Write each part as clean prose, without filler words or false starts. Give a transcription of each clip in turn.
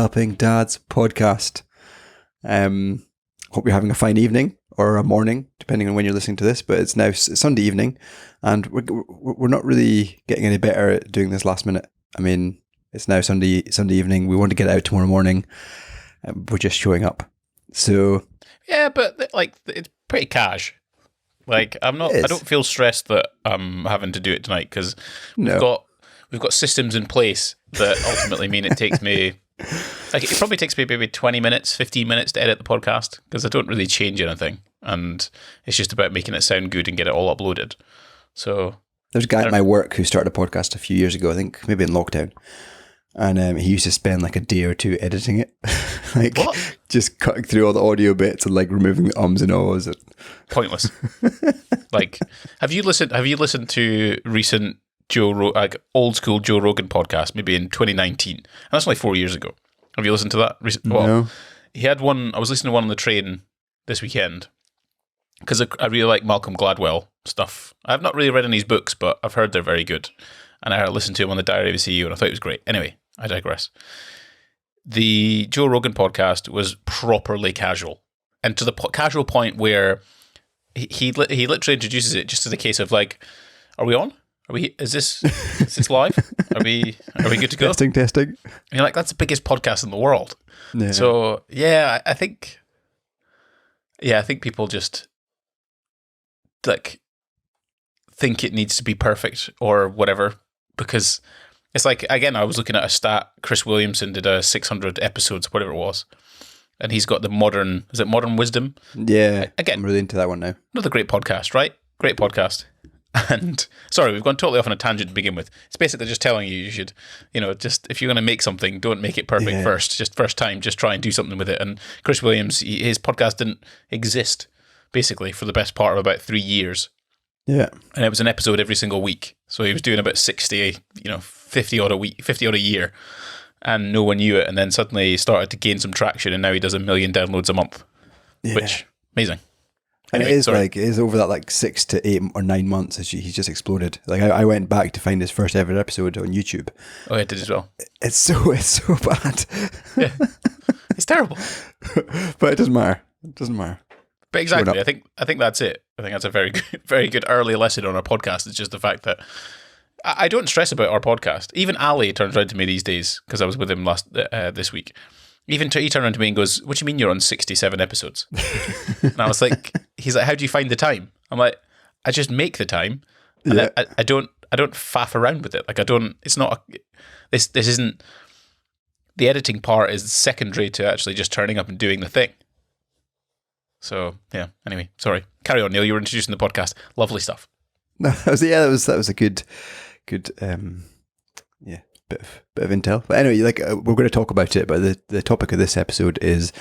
Developing Dads podcast. Hope you're having a fine evening or a morning, depending on when you're listening to this. But it's now Sunday evening, and we're not really getting any better at doing this last minute. I mean, it's now Sunday evening. We want to get out tomorrow morning. We're just showing up. So yeah, but like it's pretty cash. Like I don't feel stressed that I'm having to do it tonight because we've got systems in place that ultimately mean it takes me, like it probably takes me maybe 20 minutes, 15 minutes to edit the podcast because I don't really change anything. And it's just about making it sound good and get it all uploaded. So there's a guy at my work who started a podcast a few years ago, I think maybe in lockdown. And he used to spend like a day or two editing it. Like what? Just cutting through all the audio bits and like removing the ums and ahs. Pointless. Like, have you listened to recent old school Joe Rogan podcast, maybe in 2019? And that's only 4 years ago. Have you listened to that? No. He had one. I was listening to one on the train this weekend because I really like Malcolm Gladwell stuff. I've not really read any of his books, but I've heard they're very good. And I listened to him on the Diary of a CEO, and I thought it was great. Anyway, I digress. The Joe Rogan podcast was properly casual, and to the casual point where he literally introduces it just as a case of like, "Are we on? Is this live? Are we good to go?" Testing. And you're like, that's the biggest podcast in the world. Yeah. So yeah, I think people just like think it needs to be perfect or whatever, because it's like, again, I was looking at a stat. Chris Williamson did a 600 episodes, whatever it was, and he's got the modern wisdom? Yeah, again, I'm really into that one now. Another great podcast, right? Great podcast. And sorry, we've gone totally off on a tangent to begin with. It's basically just telling you should, just if you're going to make something, don't make it perfect first. Just first time, just try and do something with it. And Chris Williams, his podcast didn't exist basically for the best part of about 3 years. Yeah. And it was an episode every single week. So he was doing about 60, 50 odd a week, 50 odd a year. And no one knew it. And then suddenly he started to gain some traction, and now he does 1 million downloads a month, which amazing. And anyway, it is over that like 6 to 8 or 9 months he's just exploded. Like I went back to find his first ever episode on YouTube. Oh, I did as well. It's so bad. Yeah. It's terrible. But it doesn't matter. But exactly, I think that's it. I think that's a very good early lesson on our podcast. It's just the fact that I don't stress about our podcast. Even Ali turns around to me these days, because I was with him this week. He turned around to me and goes, "What do you mean you're on 67 episodes?" And I was like, he's like, "How do you find the time?" I'm like, "I just make the time. And yeah. I don't faff around with it. Like this isn't, the editing part is secondary to actually just turning up and doing the thing." So yeah. Anyway, sorry. Carry on, Neil. You were introducing the podcast. Lovely stuff. No, that was a good bit of intel. But anyway, we're going to talk about it. But the topic of this episode is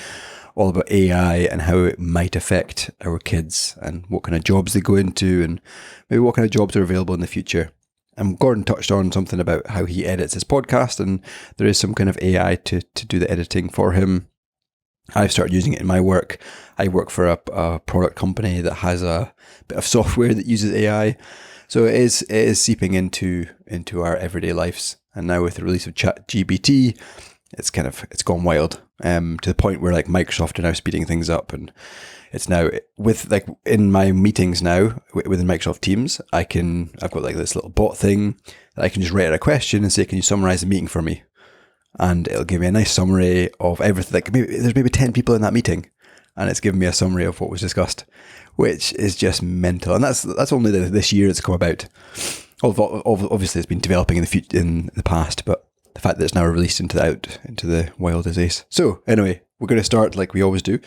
all about AI and how it might affect our kids and what kind of jobs they go into, and maybe what kind of jobs are available in the future. And Gordon touched on something about how he edits his podcast, and there is some kind of AI to do the editing for him. I've started using it in my work. I work for a product company that has a bit of software that uses AI. So it is seeping into our everyday lives. And now with the release of Chat GPT, it's gone wild. To the point where like Microsoft are now speeding things up, and it's now with like in my meetings now within Microsoft Teams, I've got like this little bot thing that I can just write out a question and say, "Can you summarize the meeting for me?" And it'll give me a nice summary of everything. Like there's maybe 10 people in that meeting, and it's giving me a summary of what was discussed, which is just mental. And that's only this year it's come about. Obviously, it's been developing in the past, but the fact that it's now released into the wild is ace. So anyway, we're going to start like we always do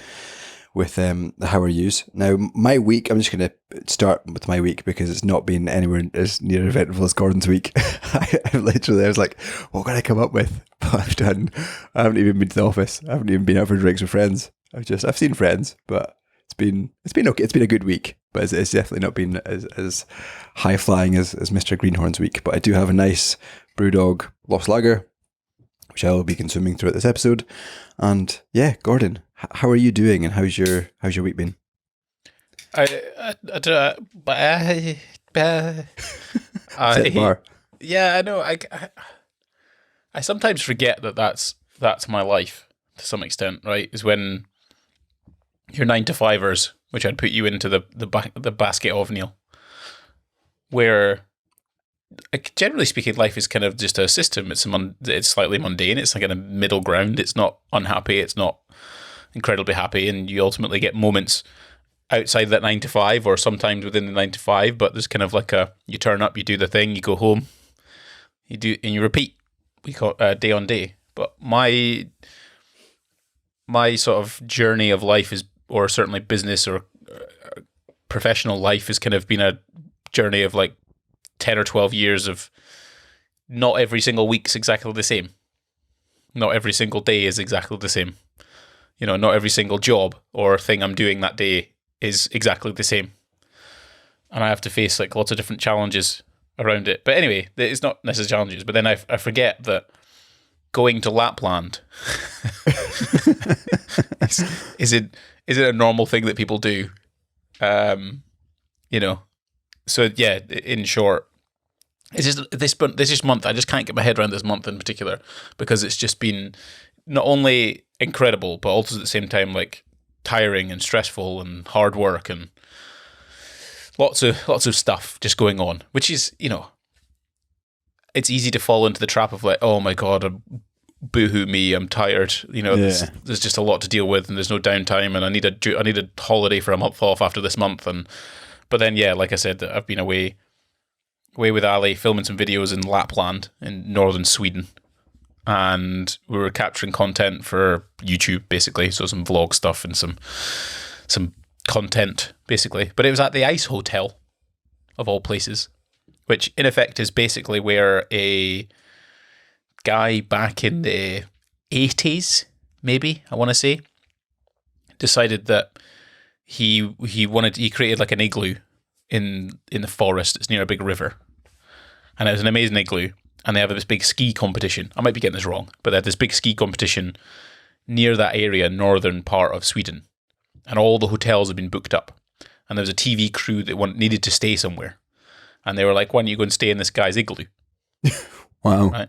with the how are yous. Now, my week, I'm just going to start with my week because it's not been anywhere as near eventful as Gordon's week. I was like, what can I come up with? But I haven't even been to the office. I haven't even been out for drinks with friends. I've seen friends, but it's been okay. It's been a good week, but it's definitely not been as high flying as Mr. Greenhorn's week. But I do have a nice Brewdog Lost Lager, which I will be consuming throughout this episode. And yeah, Gordon, how are you doing, and how's your week been? Yeah, I know. I sometimes forget that that's that's my life to some extent, right? Is when your 9-to-5ers, which I'd put you into the basket of, Neil, where like, generally speaking, life is kind of just a system. It's slightly mundane. It's like a middle ground. It's not unhappy. It's not incredibly happy, and you ultimately get moments outside that 9 to 5, or sometimes within the 9 to 5. But there's kind of like you turn up, you do the thing, you go home, you do, and you repeat. We call it day on day. But my sort of journey of life is, or certainly business or professional life, has kind of been a journey of like 10 or 12 years of not every single week's exactly the same. Not every single day is exactly the same. You know, not every single job or thing I'm doing that day is exactly the same. And I have to face like lots of different challenges around it. But anyway, it's not necessarily challenges, but then I forget that going to Lapland is it a normal thing that people do? You know, so yeah, in short, it's just this month, I just can't get my head around this month in particular, because it's just been not only incredible, but also at the same time like tiring and stressful and hard work and lots of stuff just going on, which is, you know, it's easy to fall into the trap of like, oh my God, boohoo me, I'm tired. You know, there's just a lot to deal with, and there's no downtime, and I need a holiday for a month off after this month. But then, yeah, like I said, I've been away with Ali filming some videos in Lapland in northern Sweden, and we were capturing content for YouTube basically, so some vlog stuff and some content basically. But it was at the Ice Hotel of all places, which in effect is basically where a guy back in the 80s, maybe, I want to say, decided that he created like an igloo in the forest. It's near a big river, and it was an amazing igloo. And they have this big ski competition. I might be getting this wrong, but they had this big ski competition near that area, northern part of Sweden, and all the hotels had been booked up. And there was a TV crew that needed to stay somewhere, and they were like, "Why don't you go and stay in this guy's igloo?" Wow! Right?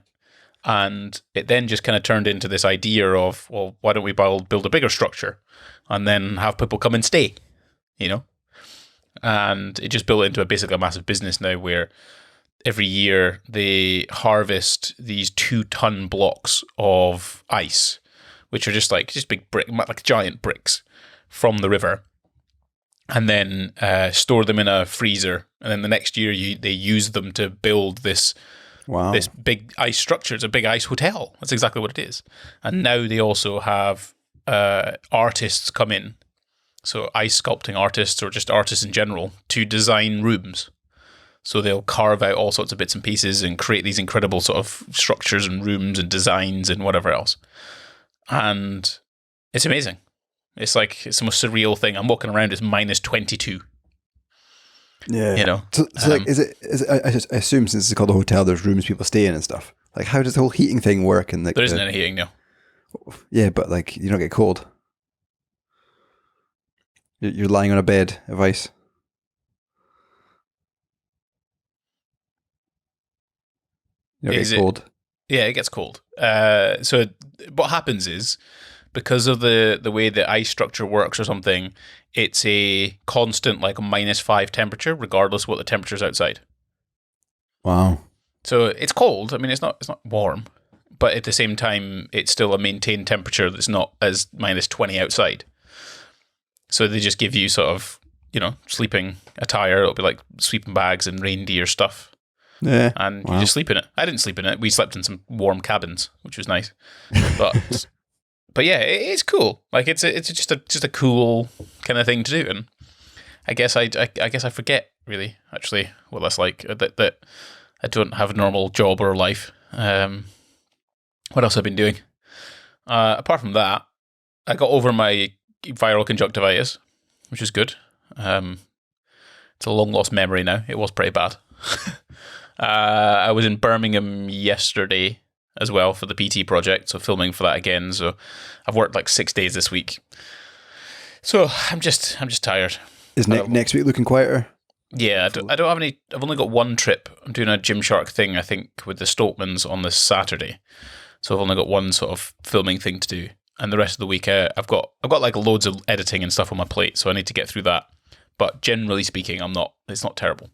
And it then just kind of turned into this idea of, well, why don't we build a bigger structure and then have people come and stay, you know? And it just built into basically a massive business now, where every year they harvest these 2-ton blocks of ice, which are just big like giant bricks from the river, and then store them in a freezer. And then the next year they use them to build this big ice structure. It's a big ice hotel. That's exactly what it is. And now they also have artists come in, so ice sculpting artists or just artists in general, to design rooms. So they'll carve out all sorts of bits and pieces and create these incredible sort of structures and rooms and designs and whatever else. And it's amazing. It's like, it's the most surreal thing. I'm walking around, it's minus 22. Yeah. You know? So like, I assume since it's called a hotel, there's rooms people stay in and stuff. Like, how does the whole heating thing work? And like, there isn't any heating, no. Yeah, but like, you don't get cold. You're lying on a bed of ice. You don't get cold. Yeah, it gets cold. So what happens is, because of the way the ice structure works or something, it's a constant like -5 temperature, regardless of what the temperature is outside. Wow. So it's cold. I mean, it's not warm, but at the same time, it's still a maintained temperature that's not as -20 outside. So they just give you sort of, you know, sleeping attire. It'll be like sleeping bags and reindeer stuff. Yeah. And you just sleep in it. I didn't sleep in it. We slept in some warm cabins, which was nice. But yeah, it's cool. Like it's just a cool kind of thing to do. And I guess I forget really actually what that's like, that I don't have a normal job or life. What else have I been doing? Apart from that, I got over my viral conjunctivitis, which is good. It's a long lost memory now. It was pretty bad. I was in Birmingham yesterday as well for the PT project, so filming for that again. So I've worked like 6 days this week. So I'm just tired. Is next week looking quieter? Yeah, I don't have any. I've only got one trip. I'm doing a Gymshark thing, I think, with the Stoltmans on this Saturday. So I've only got one sort of filming thing to do, and the rest of the week I've got like loads of editing and stuff on my plate, so I need to get through that. But generally speaking, it's not terrible.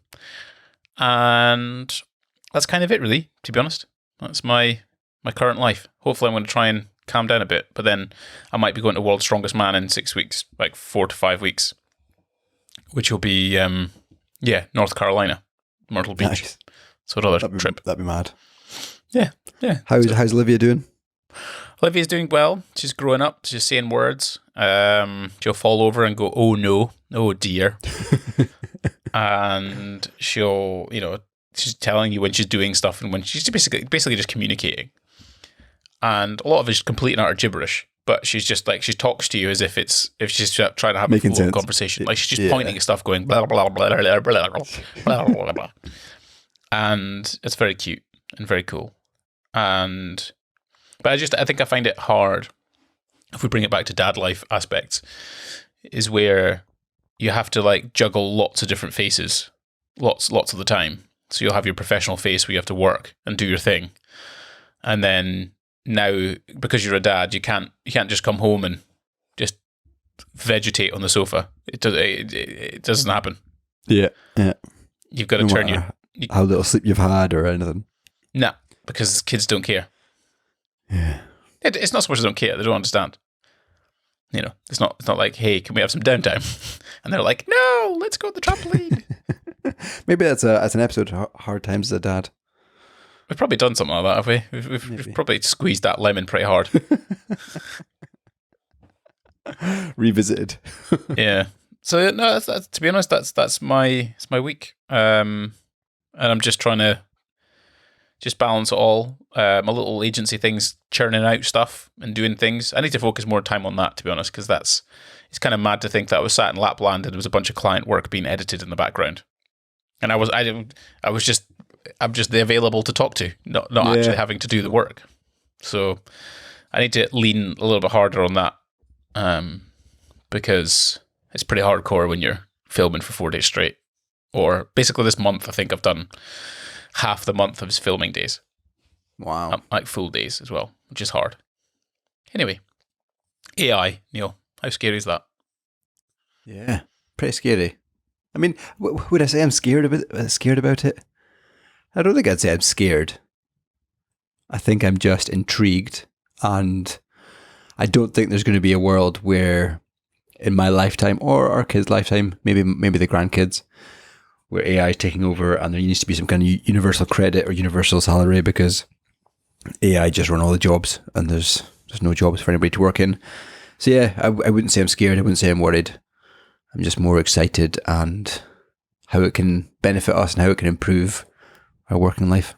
And that's kind of it, really, to be honest. That's my current life. Hopefully I'm going to try and calm down a bit, but then I might be going to World's Strongest Man in 6 weeks, like 4 to 5 weeks, which will be, North Carolina, Myrtle Beach. Nice. So another trip. That'd be mad. Yeah. How's Olivia doing? Olivia's doing well. She's growing up. She's saying words. She'll fall over and go, "Oh no, oh dear," and she'll, she's telling you when she's doing stuff and when she's basically just communicating. And a lot of it is complete and utter gibberish. But she's just like, she talks to you as if she's trying to have a full conversation. Like she's just pointing at stuff, going blah blah blah blah blah blah blah blah blah, and it's very cute and very cool. But I think I find it hard, if we bring it back to dad life aspects, is where you have to like juggle lots of different faces, lots of the time. So you'll have your professional face where you have to work and do your thing, and then now because you're a dad, you can't just come home and just vegetate on the sofa. It doesn't happen. Yeah. You've got to turn how little sleep you've had or anything. Nah, because kids don't care. Yeah. It's not so much they don't care; they don't understand. It's not like, hey, can we have some downtime? And they're like, no, let's go to the trampoline. Maybe that's an episode of Hard Times as a Dad. We've probably done something like that, have we? We've probably squeezed that lemon pretty hard. Revisited. Yeah. So no, that's to be honest, that's my week. And I'm just trying to balance it all. My little agency things, churning out stuff and doing things. I need to focus more time on that, to be honest, because it's kind of mad to think that I was sat in Lapland and there was a bunch of client work being edited in the background, and I'm just the available to talk to, not actually having to do the work. So I need to lean a little bit harder on that, because it's pretty hardcore when you're filming for 4 days straight. Or basically this month, I think I've done half the month of his filming days. Wow. Like full days as well, which is hard. Anyway, AI, Neil, how scary is that? Yeah, pretty scary. I mean, would I say I'm scared about it? I don't think I'd say I'm scared. I think I'm just intrigued, and I don't think there's going to be a world where, in my lifetime or our kids' lifetime, maybe the grandkids, where AI is taking over and there needs to be some kind of universal credit or universal salary because AI just run all the jobs and there's no jobs for anybody to work in. So yeah, I wouldn't say I'm scared. I wouldn't say I'm worried. I'm just more excited and how it can benefit us and how it can improve our working life.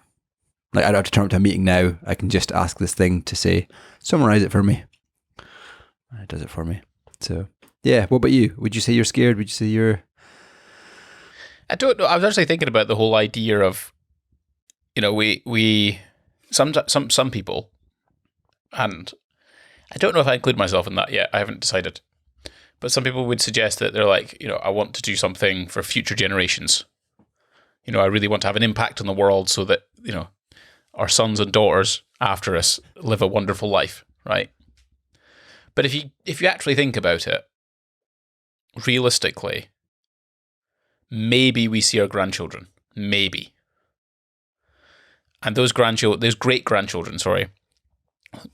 Like, I don't have to turn up to a meeting now. I can just ask this thing to say, summarize it for me. And it does it for me. So yeah, what about you? Would you say you're scared? Would you say you're... I don't know. I was actually thinking about the whole idea of, some people, and I don't know if I include myself in that yet. I haven't decided. But some people would suggest that they're like, I want to do something for future generations. I really want to have an impact on the world so that, our sons and daughters after us live a wonderful life, right? But if you actually think about it, realistically, maybe we see our grandchildren, maybe. And those great grandchildren, sorry,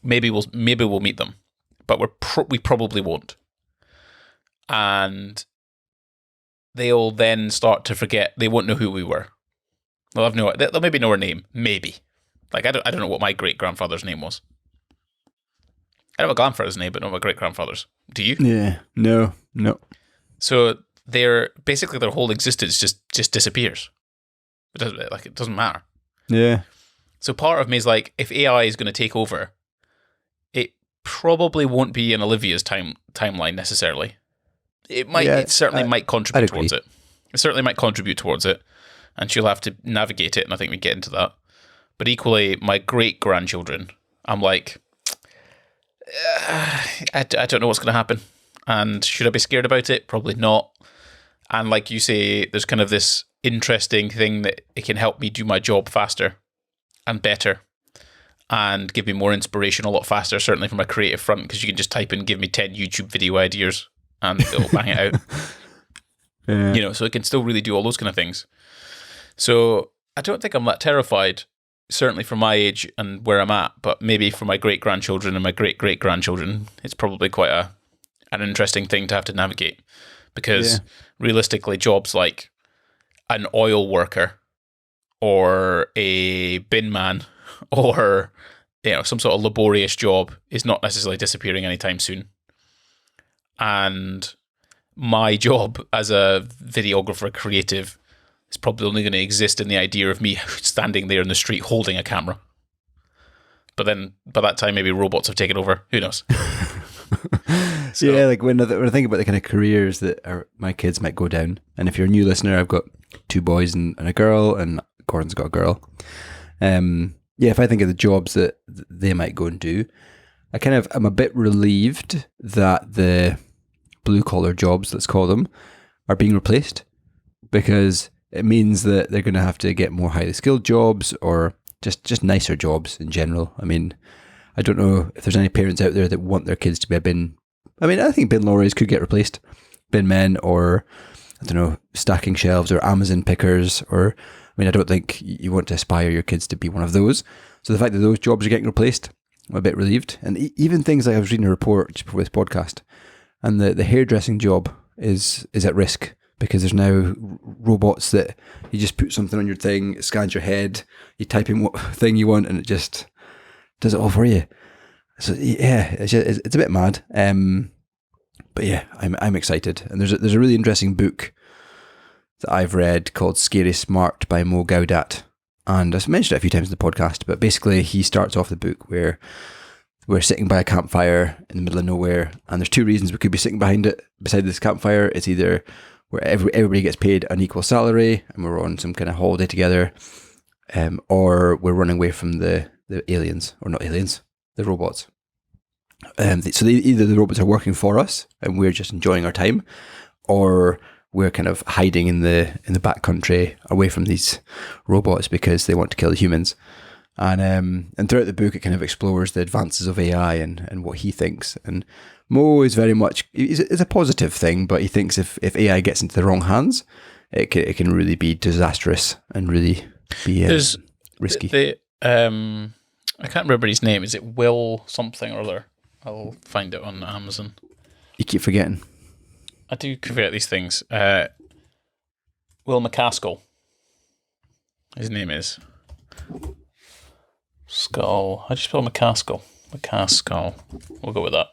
maybe we'll meet them, but we probably won't. And they'll then start to forget. They won't know who we were. They'll maybe know our name, maybe. Like I don't know what my great grandfather's name was. I know my grandfather's name, but not my great grandfather's. Do you? Yeah, no. So their whole existence just disappears. It doesn't matter. Yeah. So part of me is like, if AI is going to take over, it probably won't be in Olivia's timeline necessarily. It might. Yeah, it certainly might contribute towards it. It certainly might contribute towards it, and she'll have to navigate it. And I think we get into that. But equally, my great grandchildren, I'm like, I don't know what's going to happen. And should I be scared about it? Probably not. And like you say, there's kind of this interesting thing that it can help me do my job faster and better. and give me more inspiration a lot faster, certainly from a creative front, because you can just type in, give me 10 YouTube video ideas and it'll bang it out. Yeah. So it can still really do all those kind of things. So I don't think I'm that terrified, certainly for my age and where I'm at, but maybe for my great-grandchildren and my great-great-grandchildren, it's probably quite an interesting thing to have to navigate, because realistically, jobs like an oil worker or a bin man or some sort of laborious job is not necessarily disappearing anytime soon. And my job as a videographer creative is probably only going to exist in the idea of me standing there in the street holding a camera. But then by that time, maybe robots have taken over. Who knows? So, yeah, like when I think about the kind of careers that my kids might go down, and if you're a new listener, I've got 2 boys and a girl, and Gordon's got a girl. If I think of the jobs that they might go and do, I'm a bit relieved that the blue collar jobs, let's call them, are being replaced, because it means that they're going to have to get more highly skilled jobs or just nicer jobs in general. I mean, I don't know if there's any parents out there that want their kids to be a bin. I mean, I think bin lorries could get replaced. Bin men, or, I don't know, stacking shelves or Amazon pickers, or, I mean, I don't think you want to aspire your kids to be one of those. So the fact that those jobs are getting replaced, I'm a bit relieved. And even things like I was reading a report just before this podcast, and the hairdressing job is at risk, because there's now robots that you just put something on your thing, it scans your head, you type in what thing you want, and it just does it all for you. So yeah, it's a bit mad. But yeah, I'm excited. And there's a really interesting book that I've read called Scary Smart by Mo Gawdats. And I've mentioned it a few times in the podcast, but basically he starts off the book where we're sitting by a campfire in the middle of nowhere, and there's 2 reasons we could be sitting beside this campfire. It's either where everybody gets paid an equal salary and we're on some kind of holiday together, or we're running away from the aliens, or not aliens, the robots. So either the robots are working for us and we're just enjoying our time, or we're kind of hiding in the back country away from these robots because they want to kill the humans. And throughout the book, it kind of explores the advances of AI and what he thinks. And Mo is very much, it's a positive thing, but he thinks if AI gets into the wrong hands, it can really be disastrous and really be risky. I can't remember his name. Is it Will something or other? I'll find it on Amazon. You keep forgetting. I do forget these things. Will McCaskill. His name is. Skull. How do you spell McCaskill? McCaskill. We'll go with that.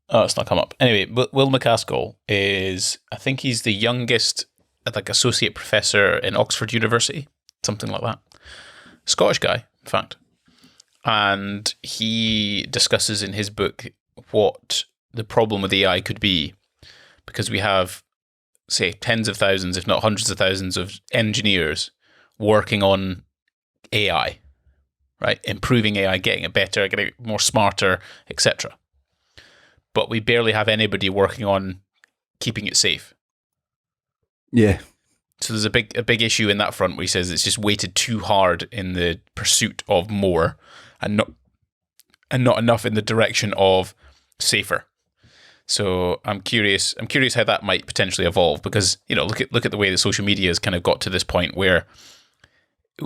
Oh, it's not come up. Anyway, Will McCaskill is, I think he's the youngest, like, associate professor in Oxford University, something like that. Scottish guy, in fact. And he discusses in his book what the problem with AI could be, because we have, say, tens of thousands, if not hundreds of thousands of engineers working on AI, right? Improving AI, getting it better, getting it more smarter, etc. But we barely have anybody working on keeping it safe. Yeah. So there's a big issue in that front where he says it's just weighted too hard in the pursuit of more, and not enough in the direction of safer. So I'm curious how that might potentially evolve, because look at the way that social media has kind of got to this point where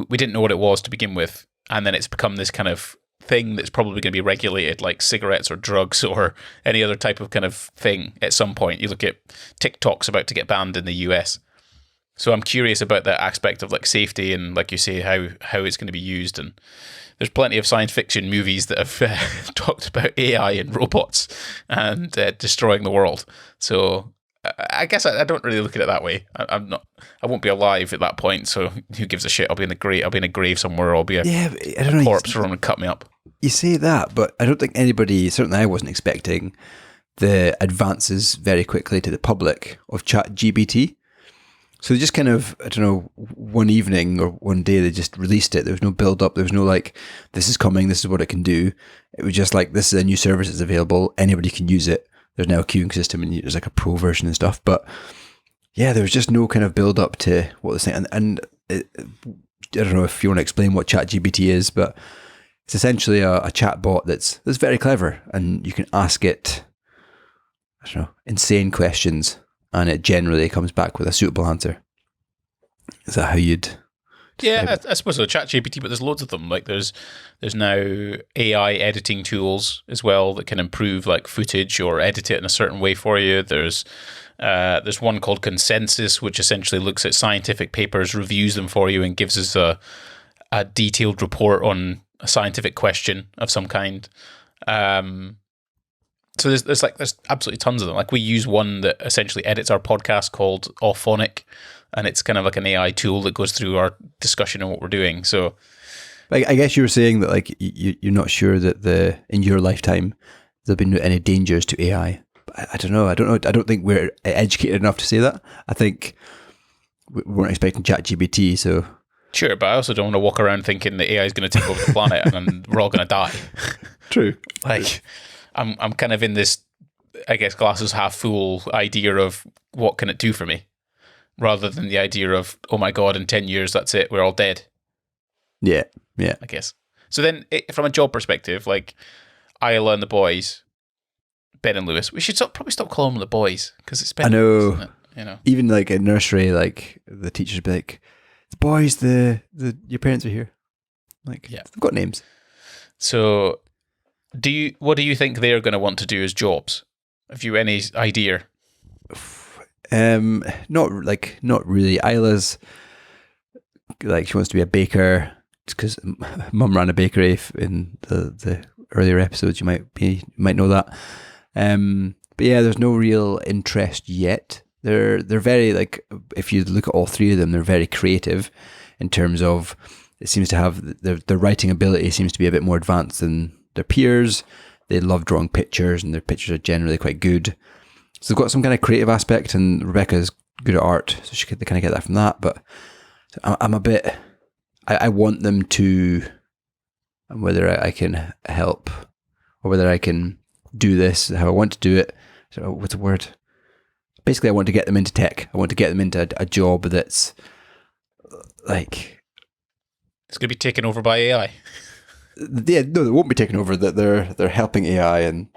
we didn't know what it was to begin with, and then it's become this kind of thing that's probably going to be regulated, like cigarettes or drugs or any other type of kind of thing at some point. You look at TikTok's about to get banned in the US. So I'm curious about that aspect of, like, safety and, like you say, how it's going to be used. And there's plenty of science fiction movies that have talked about AI and robots and destroying the world. So I guess I don't really look at it that way. I won't be alive at that point, so who gives a shit? I'll be in a grave somewhere, or I'll be a I don't know, corpse for someone to cut me up. You say that, but I don't think anybody, certainly I wasn't expecting the advances very quickly to the public of Chat GPT. So they just kind of, I don't know, one evening or one day they just released it. There was no build up. There was no like, this is coming, this is what it can do. It was just like, this is a new service that's available. Anybody can use it. There's now a queuing system and there's like a pro version and stuff. But yeah, there was just no kind of build up to what they're saying. And I don't know if you want to explain what Chat GPT is, but it's essentially a chat bot that's very clever, and you can ask it, I don't know, insane questions, and it generally comes back with a suitable answer. Is that how you'd? Yeah, I suppose so. Chat GPT, but there's loads of them. Like there's now AI editing tools as well that can improve like footage or edit it in a certain way for you. There's one called Consensus, which essentially looks at scientific papers, reviews them for you, and gives us a detailed report on a scientific question of some kind. So there's absolutely tons of them. Like we use one that essentially edits our podcast called Auphonic, and it's kind of like an AI tool that goes through our discussion and what we're doing. So I guess you were saying that like you're not sure that in your lifetime there'll be any dangers to AI. I don't know. I don't think we're educated enough to say that. I think we weren't expecting Chat GPT, so sure. But I also don't want to walk around thinking that AI is going to take over the planet and we're all going to die. True. Like I'm kind of in this, I guess, glasses half full idea of what can it do for me, rather than the idea of, oh my God, in 10 years, that's it, we're all dead. Yeah. I guess. So then, from a job perspective, like Isla and the boys, Ben and Lewis, we should probably stop calling them the boys, because it's Ben. I know. Lewis, isn't it? You know. Even like in nursery, like the teachers would be like, "The boys, the your parents are here." Like, yeah, they've got names. So, what do you think they're going to want to do as jobs? Have you any idea? Not really. Isla's like, she wants to be a baker because Mum ran a bakery in the earlier episodes. You might know that. But yeah, there's no real interest yet. They're very, like, if you look at all three of them, they're very creative in terms of, it seems to have their writing ability seems to be a bit more advanced than their peers. They love drawing pictures, and their pictures are generally quite good. So they've got some kind of creative aspect, and Rebecca's good at art, so they kind of get that from that. But I'm a bit, I want them to, whether I can help or whether I can do this how I want to do it. So what's the word? Basically, I want to get them into tech. I want to get them into a job that's like, it's going to be taken over by AI. Yeah, no, they won't be taken over. That they're helping AI and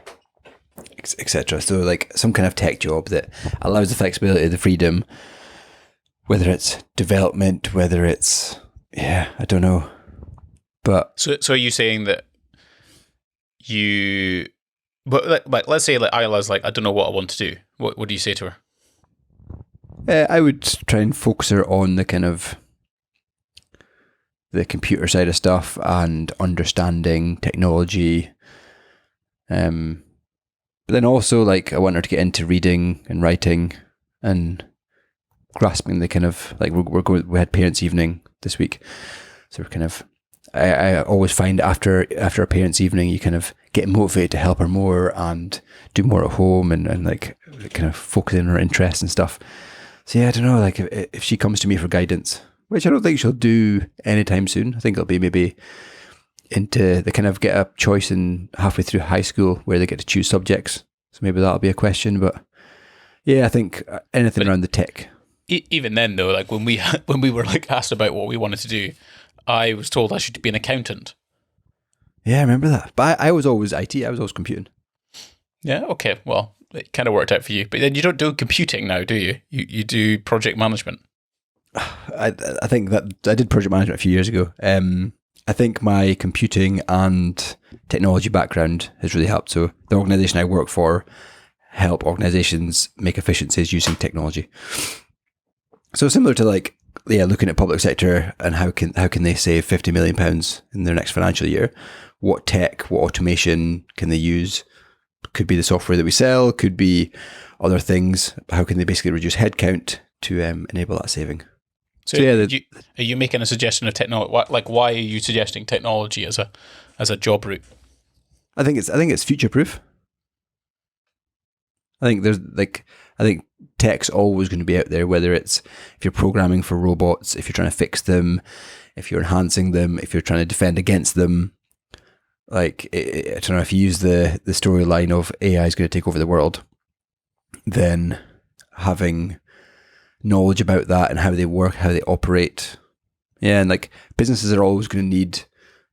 etc. So like some kind of tech job that allows the flexibility, the freedom, whether it's development, whether it's, I don't know. But so are you saying that but like let's say like Isla's like, I don't know what I want to do. What do you say to her? I would try and focus her on the kind of the computer side of stuff and understanding technology. But then also, like, I want her to get into reading and writing and grasping the kind of, like, we had parents' evening this week, so we're kind of, I always find after a parents' evening, you kind of get motivated to help her more and do more at home and like kind of focus on her interests and stuff. So yeah, I don't know, like if she comes to me for guidance, which I don't think she'll do anytime soon. I think it'll be maybe into, they kind of get a choice in halfway through high school where they get to choose subjects. So maybe that'll be a question. But yeah, I think anything around the tech. Even then, though, like when we were like asked about what we wanted to do, I was told I should be an accountant. Yeah, I remember that. But I was always IT. I was always computing. Yeah. Okay. Well, it kind of worked out for you. But then you don't do computing now, do you? You do project management. I think that I did project management a few years ago. I think my computing and technology background has really helped. So the organisation I work for help organisations make efficiencies using technology. So similar to like, looking at public sector and how can they save £50 million in their next financial year? What tech, what automation can they use? Could be the software that we sell, could be other things. How can they basically reduce headcount to enable that saving? So are you making a suggestion of technology? Like, why are you suggesting technology as a job route? I think it's future proof. I think tech's always going to be out there, whether it's if you're programming for robots, if you're trying to fix them, if you're enhancing them, if you're trying to defend against them. Like, I don't know, if you use the storyline of AI is going to take over the world, then having knowledge about that and how they work, how they operate. Yeah, and like businesses are always going to need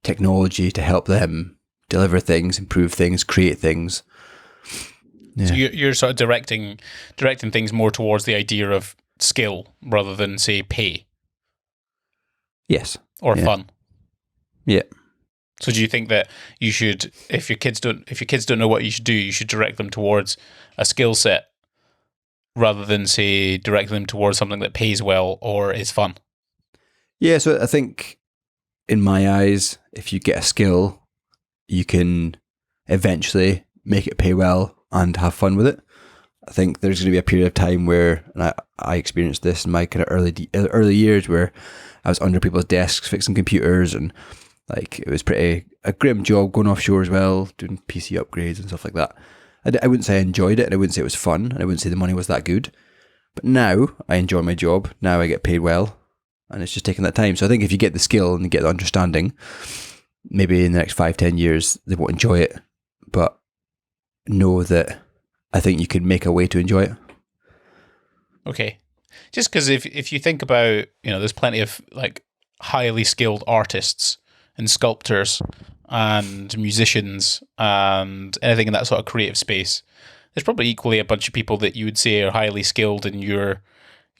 technology to help them deliver things, improve things, create things. Yeah. So you're sort of directing things more towards the idea of skill rather than, say, pay. Yes. Or fun. Yeah. So do you think that you should, if your kids don't know what you should do, you should direct them towards a skill set rather than, say, direct them towards something that pays well or is fun? Yeah, so I think in my eyes, if you get a skill, you can eventually make it pay well and have fun with it. I think there's going to be a period of time where, and I experienced this in my kind of early years, where I was under people's desks fixing computers, and like it was a grim job, going offshore as well, doing PC upgrades and stuff like that. I wouldn't say I enjoyed it, and I wouldn't say it was fun, and I wouldn't say the money was that good. But now I enjoy my job. Now I get paid well, and it's just taking that time. So I think if you get the skill and you get the understanding, maybe in the next 5-10 years they won't enjoy it, but know that I think you could make a way to enjoy it. Okay. Just because if you think about, there's plenty of like highly skilled artists and sculptors and musicians and anything in that sort of creative space, there's probably equally a bunch of people that you would say are highly skilled in your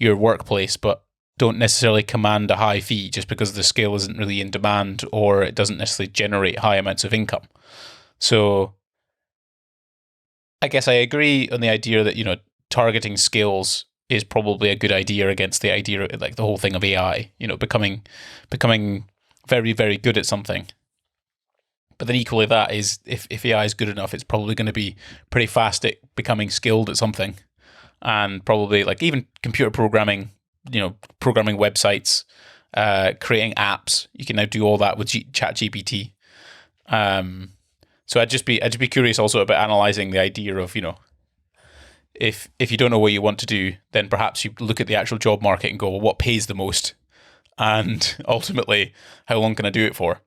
workplace, but don't necessarily command a high fee just because the skill isn't really in demand or it doesn't necessarily generate high amounts of income. So I guess I agree on the idea that, targeting skills is probably a good idea against the idea of like the whole thing of AI, becoming very, very good at something. But then equally that is, if AI is good enough, it's probably going to be pretty fast at becoming skilled at something. And probably like even computer programming, programming websites, creating apps, you can now do all that with Chat GPT. So I'd just be curious also about analyzing the idea of, if you don't know what you want to do, then perhaps you look at the actual job market and go, well, what pays the most? And ultimately, how long can I do it for?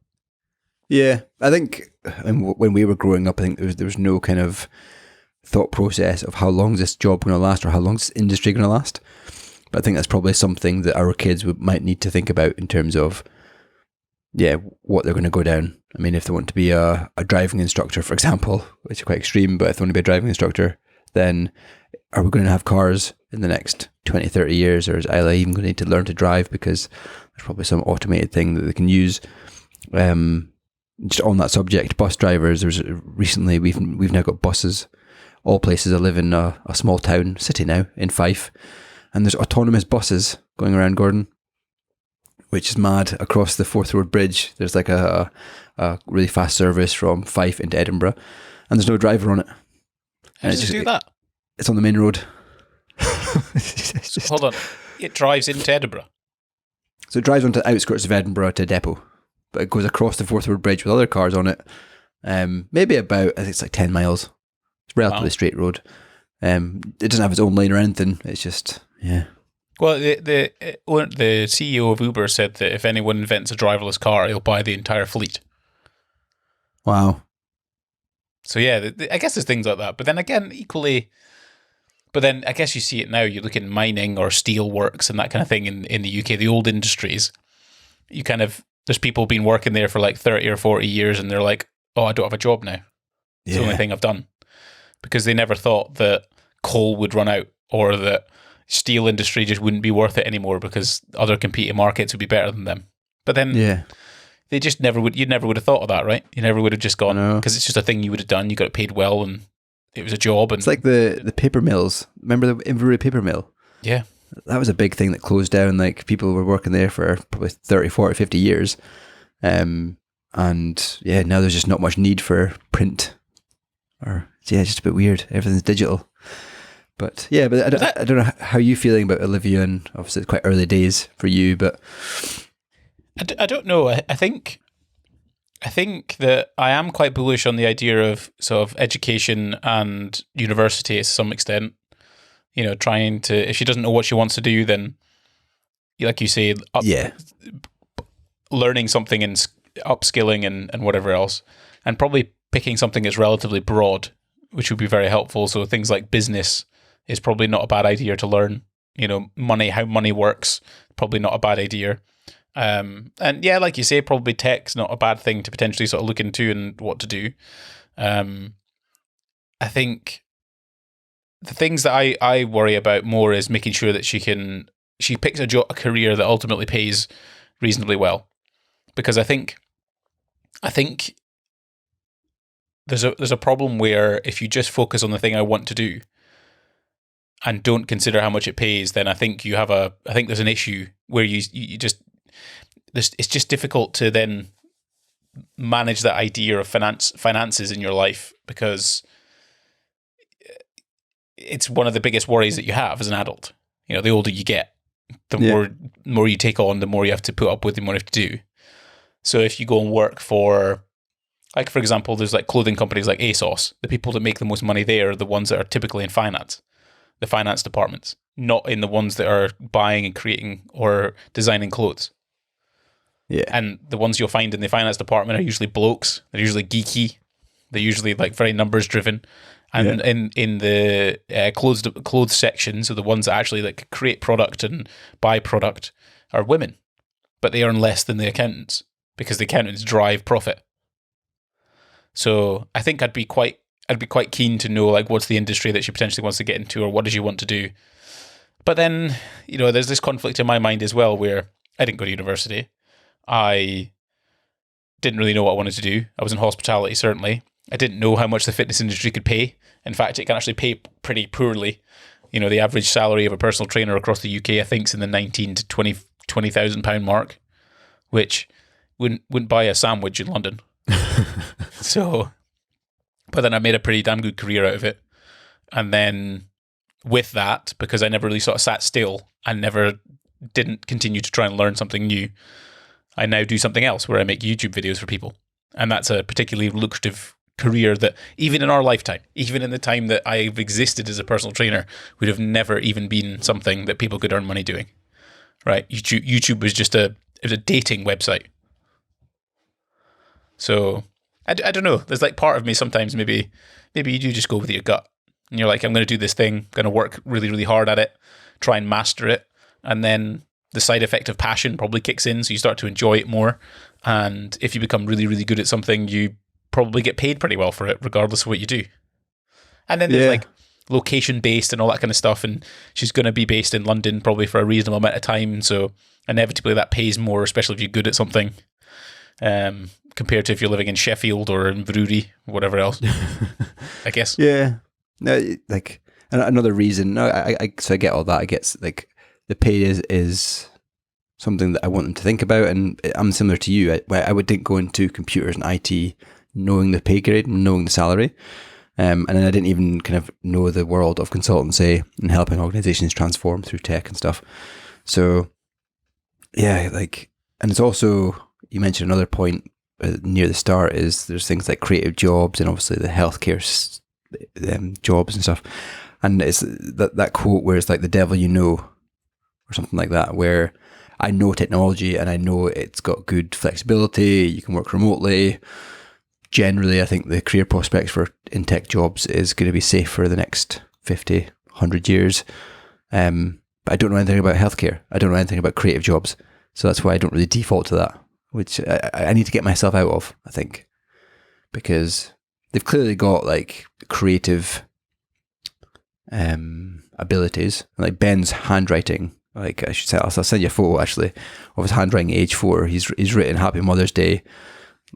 Yeah, I think when we were growing up, I think there was no kind of thought process of how long is this job going to last or how long is this industry going to last. But I think that's probably something that our kids might need to think about in terms of, what they're going to go down. I mean, if they want to be a driving instructor, for example, which is quite extreme, but if they want to be a driving instructor, then are we going to have cars in the next 20, 30 years, or is Isla even going to need to learn to drive because there's probably some automated thing that they can use? Just on that subject, bus drivers, recently we've now got buses, all places. I live in a small town, city now, in Fife, and there's autonomous buses going around Gordon, which is mad. Across the Forth Road Bridge, there's like a really fast service from Fife into Edinburgh, and there's no driver on it. How does it do that? It's on the main road. Hold on. It drives into Edinburgh? So it drives onto the outskirts of Edinburgh to a depot, but it goes across the Forth Road Bridge with other cars on it. Maybe about, I think it's like 10 miles. It's a relatively straight road. It doesn't have its own lane or anything. It's just, yeah. Well, the CEO of Uber said that if anyone invents a driverless car, he'll buy the entire fleet. Wow. So yeah, I guess there's things like that. But then again, equally, I guess you see it now. You look in mining or steel works and that kind of thing in the UK, the old industries. There's people been working there for like 30 or 40 years and they're like, oh, I don't have a job now. It's the only thing I've done. Because they never thought that coal would run out or that steel industry just wouldn't be worth it anymore because other competing markets would be better than them. But then they just you never would have thought of that, right? You never would have just gone, because it's just a thing you would have done. You got paid well and it was a job. And it's like the paper mills. Remember the Inverurie paper mill? Yeah. That was a big thing that closed down. Like people were working there for probably 30, 40, 50 years. And now there's just not much need for print. Or just a bit weird. Everything's digital. But I don't know how you feeling about Olivia, and obviously it's quite early days for you, but I don't know. I think that I am quite bullish on the idea of sort of education and university to some extent. Trying to, if she doesn't know what she wants to do, then like you say, learning something and upskilling and whatever else, and probably picking something that's relatively broad, which would be very helpful. So things like business is probably not a bad idea to learn. Money, how money works, probably not a bad idea. And yeah, like you say, probably tech's not a bad thing to potentially sort of look into and what to do. I think the things that I worry about more is making sure that she picks a career that ultimately pays reasonably well, because I think there's a problem where if you just focus on the thing I want to do and don't consider how much it pays, then I think there's an issue where you just it's just difficult to then manage that idea of finances in your life, because it's one of the biggest worries that you have as an adult. You know, the older you get, the more you take on, the more you have to put up with, the more you have to do. So if you go and work for, like, for example, there's like clothing companies like ASOS, the people that make the most money there are the ones that are typically in finance, the finance departments, not in the ones that are buying and creating or designing clothes. Yeah. And the ones you'll find in the finance department are usually blokes. They're usually geeky. They're usually like very numbers driven. And in the clothes sections, are the ones that actually like create product and buy product, are women, but they earn less than the accountants because the accountants drive profit. So I think I'd be quite keen to know, like, what's the industry that she potentially wants to get into, or what does she want to do. But then, you know, there's this conflict in my mind as well, where I didn't go to university. I didn't really know what I wanted to do. I was in hospitality, certainly. I didn't know how much the fitness industry could pay. In fact, it can actually pay pretty poorly. You know, the average salary of a personal trainer across the UK, I think, is in the 19 to 20,000 pound mark, which wouldn't buy a sandwich in London. So, but then I made a pretty damn good career out of it. And then with that, because I never really sort of sat still and didn't continue to try and learn something new, I now do something else where I make YouTube videos for people. And that's a particularly lucrative career that even in our lifetime, even in the time that I've existed as a personal trainer, would have never even been something that people could earn money doing. Right? YouTube was just a dating website. So I don't know. There's like part of me sometimes, maybe you do just go with your gut. And you're like, I'm going to do this thing, going to work really, really hard at it, try and master it. And then the side effect of passion probably kicks in, so you start to enjoy it more. And if you become really, really good at something, you probably get paid pretty well for it, regardless of what you do. And then there's like location-based and all that kind of stuff, and she's going to be based in London probably for a reasonable amount of time, so inevitably that pays more, especially if you're good at something, compared to if you're living in Sheffield or in Brewery, or whatever else, I guess. Yeah. No, like, another reason, so I get all that. I get, like, the pay is something that I want them to think about, and I'm similar to you. I didn't go into computers and IT knowing the pay grade and knowing the salary, and then I didn't even kind of know the world of consultancy and helping organizations transform through tech and stuff. So yeah, like, and it's also, you mentioned another point near the start, is there's things like creative jobs and obviously the healthcare jobs and stuff, and it's that quote where it's like the devil you know, or something like that, where I know technology and I know it's got good flexibility, you can work remotely. Generally, I think the career prospects in tech jobs is going to be safe for the next 50, 100 years. But I don't know anything about healthcare. I don't know anything about creative jobs. So that's why I don't really default to that, which I need to get myself out of, I think. Because they've clearly got like creative abilities. Like Ben's handwriting, like I should say, I'll send you a photo actually of his handwriting at age 4. He's written Happy Mother's Day,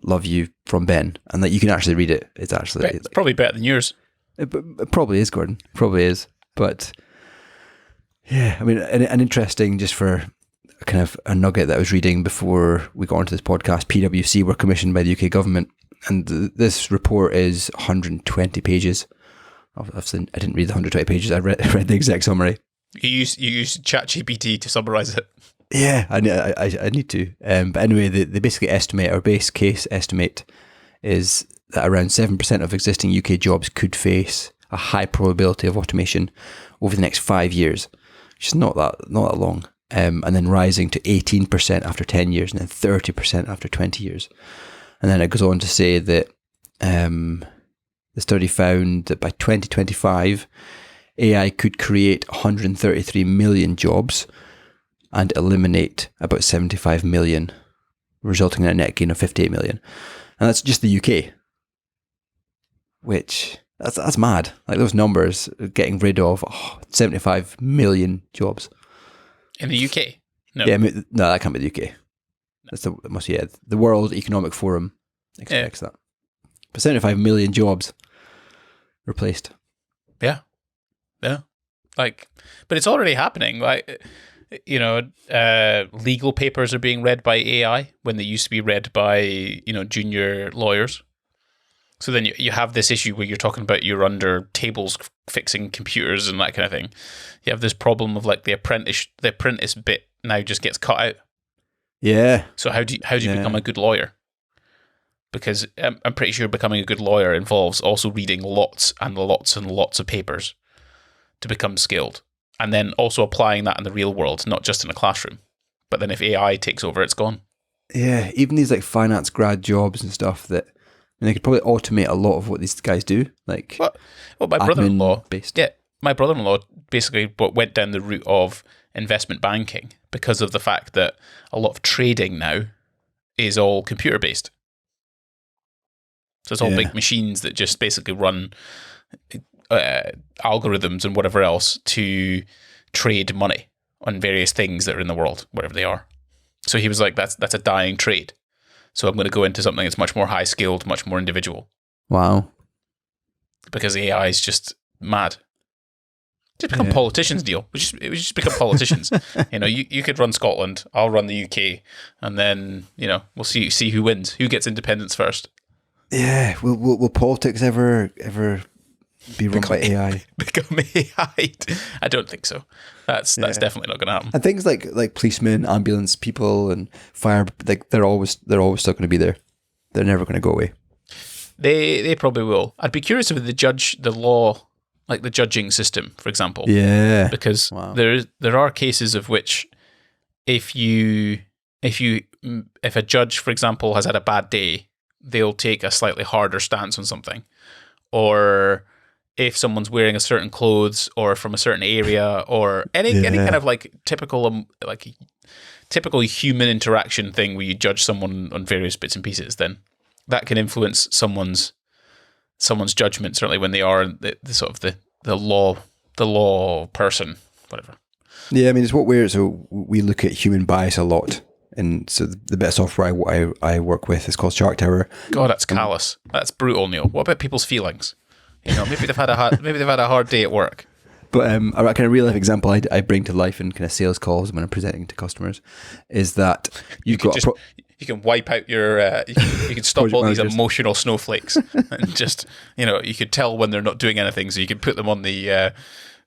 love you, from Ben, and like you can actually read it. It's actually it's probably better than yours. It probably is, Gordon. Probably is. But yeah, I mean, an interesting, just for kind of a nugget that I was reading before we got onto this podcast, PwC were commissioned by the UK government, and this report is 120 pages. Obviously, I didn't read the 120 pages. I read the exact summary. You use Chat GPT to summarize it. Yeah, I need to. But anyway, they basically estimate, our base case estimate is that around 7% of existing UK jobs could face a high probability of automation over the next 5 years, which is not that long. And then rising to 18% after 10 years, and then 30% after 20 years. And then it goes on to say that the study found that by 2025, AI could create 133 million jobs, and eliminate about 75 million, resulting in a net gain of 58 million. And that's just the UK, which that's mad. Like those numbers, getting rid of 75 million jobs. In the UK? No. Yeah, no, that can't be the UK. That's the World Economic Forum expects that. But 75 million jobs replaced. Yeah. Like, but it's already happening. Like, you know, legal papers are being read by AI when they used to be read by, you know, junior lawyers. So then you have this issue where you're talking about you're under tables fixing computers and that kind of thing. You have this problem of like the apprentice bit now just gets cut out. Yeah. So how do you become a good lawyer? Because I'm pretty sure becoming a good lawyer involves also reading lots and lots and lots of papers to become skilled, and then also applying that in the real world, not just in a classroom. But then if AI takes over, it's gone. Yeah, even these like finance grad jobs and stuff that they could probably automate a lot of what these guys do. Like, well, my brother-in-law, based. Yeah, my brother-in-law basically went down the route of investment banking because of the fact that a lot of trading now is all computer based. So it's all big machines that just basically run algorithms and whatever else to trade money on various things that are in the world, wherever they are. So he was like, that's a dying trade. So I'm going to go into something that's much more high skilled, much more individual. Wow. Because AI is just mad. Just become politicians, Neil. We just become politicians. You know, you could run Scotland, I'll run the UK, and then, you know, we'll see who wins, who gets independence first. Yeah, will politics ever be run by AI? Become AI? I don't think so. That's definitely not going to happen. And things like policemen, ambulance people, and fire, like they're always still going to be there. They're never going to go away. They probably will. I'd be curious if the law, like the judging system, for example. Yeah. Because there are cases of which if a judge, for example, has had a bad day, they'll take a slightly harder stance on something. Or if someone's wearing a certain clothes or from a certain area or any kind of like typical human interaction thing where you judge someone on various bits and pieces, then that can influence someone's judgment, certainly when they are the sort of the law person, whatever. Yeah, I mean, it's what we look at human bias a lot. And so the bit of software I work with is called Shark Tower. God, that's callous. That's brutal, Neil. What about people's feelings? You know, maybe they've had a hard day at work. But a kind of real life example I bring to life in kind of sales calls when I'm presenting to customers is that you can wipe out your you can stop all these emotional snowflakes and just, you know, you could tell when they're not doing anything, so you can put them on the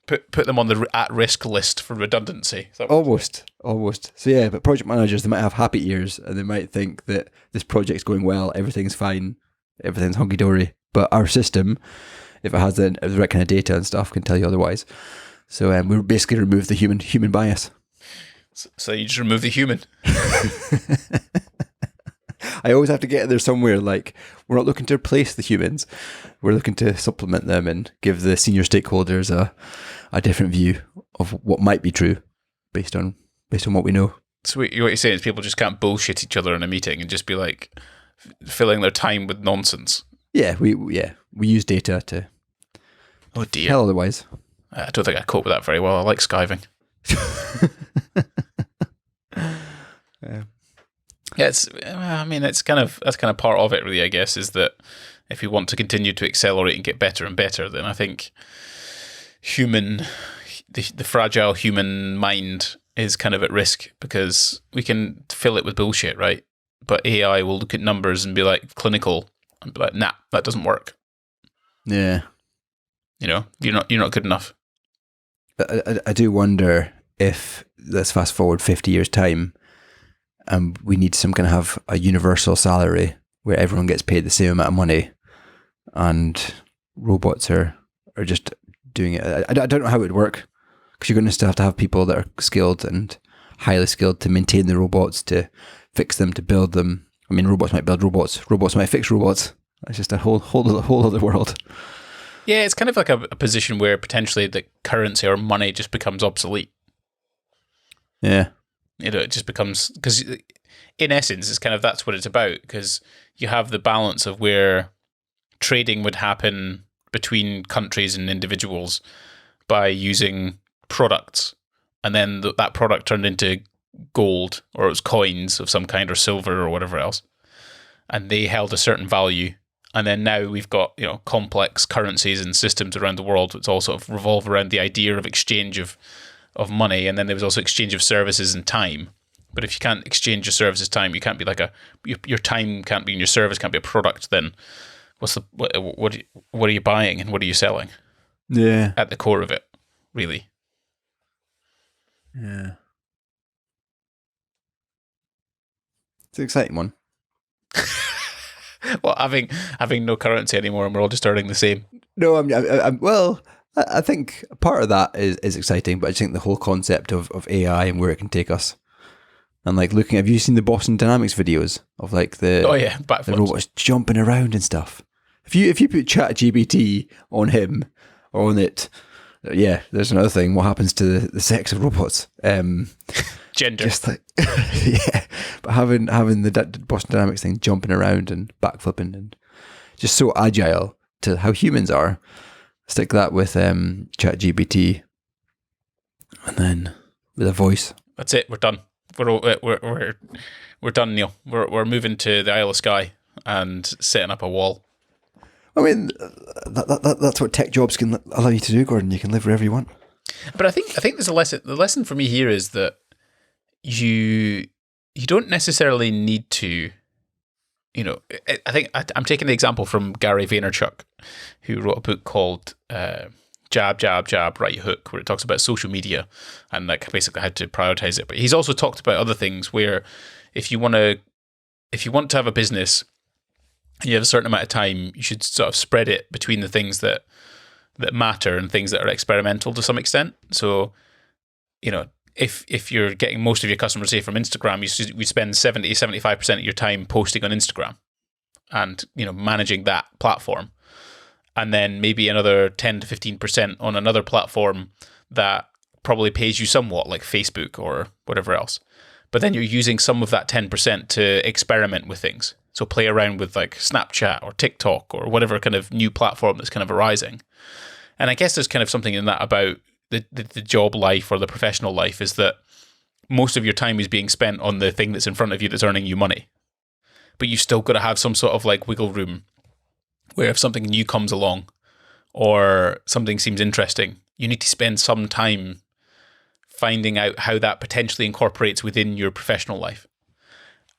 put them on the at-risk list for redundancy. Almost. So yeah, but project managers, they might have happy ears and they might think that this project's going well, everything's fine, everything's hunky-dory. But our system, if it has the right kind of data and stuff, can tell you otherwise. So we basically remove the human bias. So you just remove the human. I always have to get there somewhere, like, we're not looking to replace the humans. We're looking to supplement them and give the senior stakeholders a different view of what might be true based on what we know. So what you're saying is people just can't bullshit each other in a meeting and just be like filling their time with nonsense. Yeah, we use data to tell otherwise. I don't think I cope with that very well. I like skiving. Yeah, that's kind of part of it, really. I guess is that if we want to continue to accelerate and get better and better, then I think the fragile human mind is kind of at risk because we can fill it with bullshit, right? But AI will look at numbers and be like clinical and be like, nah, that doesn't work. Yeah, you know, you're not good enough. I do wonder if, let's fast forward 50 years time, and we need some kind of have a universal salary where everyone gets paid the same amount of money, and robots are just doing it. I don't know how it would work, because you're going to still have to have people that are skilled and highly skilled to maintain the robots, to fix them, to build them. I mean, robots might build robots. Robots might fix robots. It's just a whole other world. Yeah, it's kind of like a position where potentially the currency or money just becomes obsolete. Yeah. It just becomes, because in essence, it's kind of, that's what it's about, because you have the balance of where trading would happen between countries and individuals by using products, and then that product turned into gold, or it was coins of some kind, or silver, or whatever else, and they held a certain value. And then now we've got, complex currencies and systems around the world which all sort of revolve around the idea of exchange of money. And then there was also exchange of services and time. But if you can't exchange your services time, you can't be like your time can't be in your service, can't be a product. Then what are you buying and what are you selling? Yeah, at the core of it, really. Yeah, it's an exciting one. Well, having no currency anymore, and we're all just earning the same. No, I think part of that is exciting, but I just think the whole concept of AI and where it can take us, and like looking. Have you seen the Boston Dynamics videos of like the robots jumping around and stuff? If you put Chat GPT on him or on it, yeah, there's another thing. What happens to the sex of robots? Gender. Just like, yeah, but having the Boston Dynamics thing jumping around and backflipping and just so agile to how humans are. Stick that with Chat GPT, and then with a voice. That's it. We're done. We're done, Neil. We're moving to the Isle of Skye and setting up a wall. I mean, that's what tech jobs can allow you to do, Gordon. You can live wherever you want. But I think there's a lesson. The lesson for me here is that you don't necessarily need to, I think I'm taking the example from Gary Vaynerchuk, who wrote a book called Jab, Jab, Jab, Right Hook, where it talks about social media and like basically how to prioritize it. But he's also talked about other things where if you want to have a business and you have a certain amount of time, you should sort of spread it between the things that matter and things that are experimental to some extent. So, if you're getting most of your customers, say, from Instagram, you spend 70-75% of your time posting on Instagram and, managing that platform. And then maybe another 10-15% on another platform that probably pays you somewhat, like Facebook or whatever else. But then you're using some of that 10% to experiment with things. So play around with like Snapchat or TikTok or whatever kind of new platform that's kind of arising. And I guess there's kind of something in that about the job life or the professional life, is that most of your time is being spent on the thing that's in front of you that's earning you money. But you've still got to have some sort of like wiggle room where if something new comes along or something seems interesting, you need to spend some time finding out how that potentially incorporates within your professional life.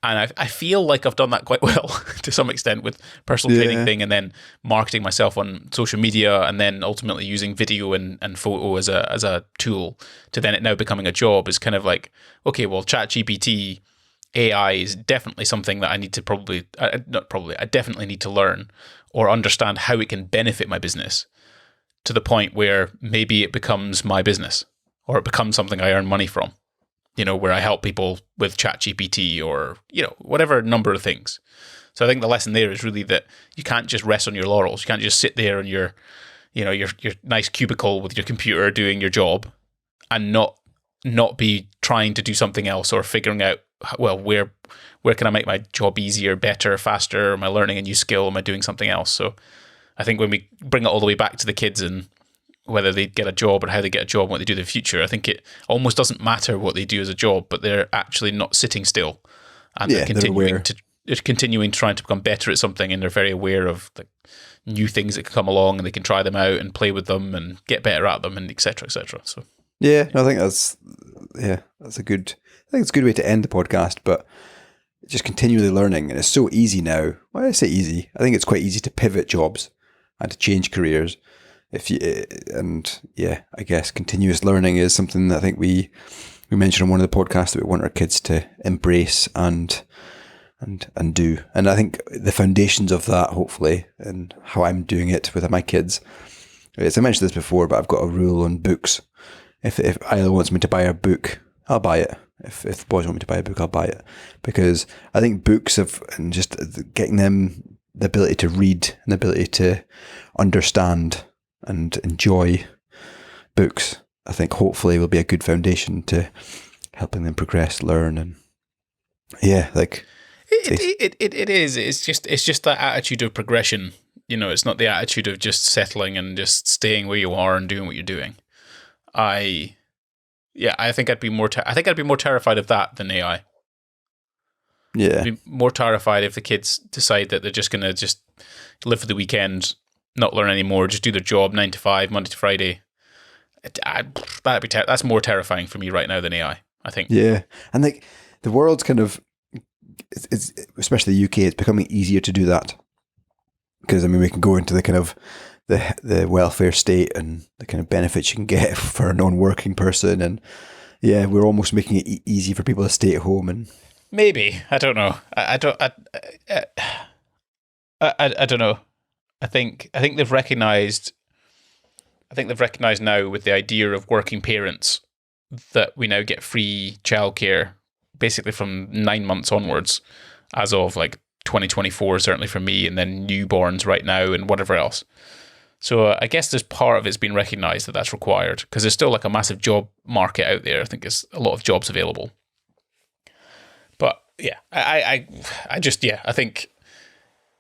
And I feel like I've done that quite well to some extent with personal training thing, and then marketing myself on social media, and then ultimately using video and photo as a tool to then it now becoming a job is kind of like, okay, well, Chat GPT AI is definitely something that I need to I definitely need to learn or understand how it can benefit my business to the point where maybe it becomes my business or it becomes something I earn money from. Where I help people with Chat GPT or, whatever number of things. So I think the lesson there is really that you can't just rest on your laurels. You can't just sit there in your nice cubicle with your computer doing your job and not be trying to do something else or figuring out, well, where can I make my job easier, better, faster? Am I learning a new skill? Am I doing something else? So I think when we bring it all the way back to the kids and whether they get a job or how they get a job and what they do in the future, I think it almost doesn't matter what they do as a job, but they're actually not sitting still and they're continuing trying to become better at something, and they're very aware of the new things that can come along and they can try them out and play with them and get better at them, and et cetera, et cetera. So I think that's a good way to end the podcast, but just continually learning. And it's so easy now. Well, I say easy. I think it's quite easy to pivot jobs and to change careers. I guess continuous learning is something that I think we mentioned on one of the podcasts that we want our kids to embrace and do. And I think the foundations of that, hopefully, and how I'm doing it with my kids, as I mentioned this before, but I've got a rule on books. If Isla wants me to buy a book, I'll buy it. If the boys want me to buy a book, I'll buy it. Because I think books and just getting them the ability to read and the ability to understand and enjoy books, I think hopefully will be a good foundation to helping them progress, learn, and like it is. It's just that attitude of progression. It's not the attitude of just settling and just staying where you are and doing what you're doing. I think I'd be more terrified of that than AI. Yeah. I'd be more terrified if the kids decide that they're just going to just live for the weekend, not learn anymore, just do their job 9 to 5, Monday to Friday. That's more terrifying for me right now than AI, I think. Yeah. And like the world's kind of, it's especially the UK, it's becoming easier to do that. Because, I mean, we can go into the kind of the welfare state and the kind of benefits you can get for a non-working person. And yeah, we're almost making it easy for people to stay at home. And maybe, I don't know. I don't know. I think they've recognized. I think they've recognized now with the idea of working parents that we now get free childcare basically from 9 months onwards, as of like 2024, certainly for me, and then newborns right now and whatever else. So I guess there's part of it's been recognized that that's required, because there's still like a massive job market out there. I think there's a lot of jobs available. But yeah, I think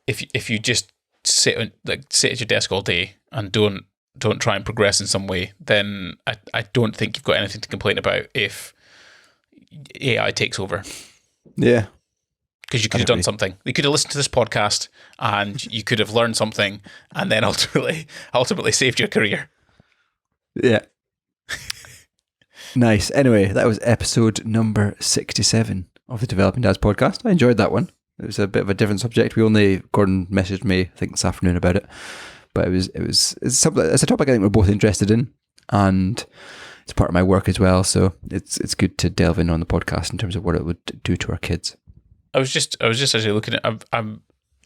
if you just sit at your desk all day and don't try and progress in some way, then I don't think you've got anything to complain about if AI takes over. Yeah. Because you could have done something. You could have listened to this podcast and you could have learned something and then ultimately saved your career. Yeah. Nice. Anyway, that was episode number 67 of the Developing Dads podcast. I enjoyed that one. It was a bit of a different subject. Gordon messaged me, I think, this afternoon about it. But it's a topic I think we're both interested in, and it's part of my work as well. So it's good to delve in on the podcast in terms of what it would do to our kids. I was just actually looking at. I'm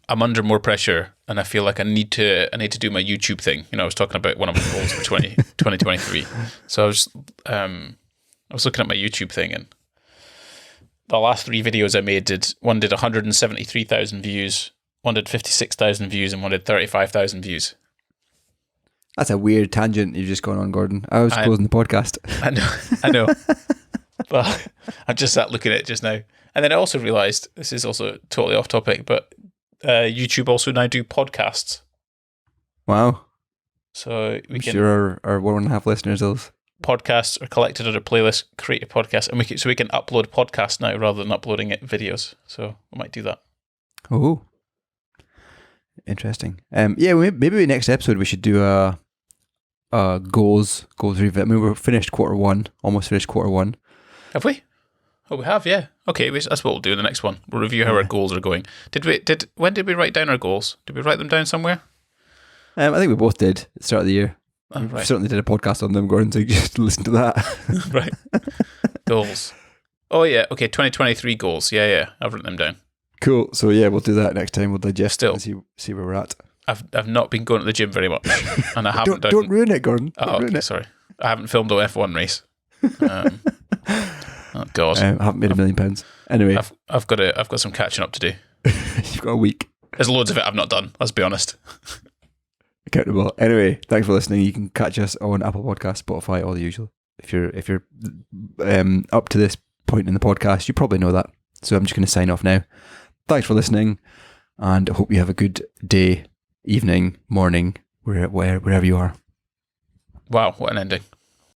under more pressure, and I feel like I need to do my YouTube thing. I was talking about one of my goals for 2023. So I was looking at my YouTube thing, and the last 3 videos I made one did 173,000 views, one did 56,000 views, and one did 35,000 views. That's a weird tangent you've just gone on, Gordon. I was closing the podcast. I know. But I just sat looking at it just now. And then I also realised, this is also totally off topic, but YouTube also now do podcasts. Wow. So we can... sure our 1.5 listeners will... Podcasts are collected under playlist, create a podcast, and we can upload podcasts now rather than uploading it videos. So I might do that. Oh. Interesting. Maybe next episode we should do a goals review. I mean, we're finished quarter 1, almost finished quarter 1. Have we? Oh, we have, yeah. Okay, that's what we'll do in the next one. We'll review how our goals are going. When did we write down our goals? Did we write them down somewhere? I think we both did at the start of the year. Oh, right. We certainly did a podcast on them, Gordon, so you just listen to that. Right. Goals. Oh, yeah. Okay, 2023 goals. Yeah. I've written them down. Cool. So, yeah, we'll do that next time. We'll digest Still, it and see where we're at. I've not been going to the gym very much. And I haven't Don't ruin it, Gordon. Sorry. I haven't filmed an F1 race. Oh, God. I haven't made £1 million. Anyway. I've got some catching up to do. You've got a week. There's loads of it I've not done, let's be honest. Accountable. Anyway, thanks for listening. You can catch us on Apple Podcasts, Spotify, all the usual. If you're up to this point in the podcast, you probably know that. So I'm just going to sign off now. Thanks for listening, and I hope you have a good day, evening, morning, wherever you are. Wow, what an ending.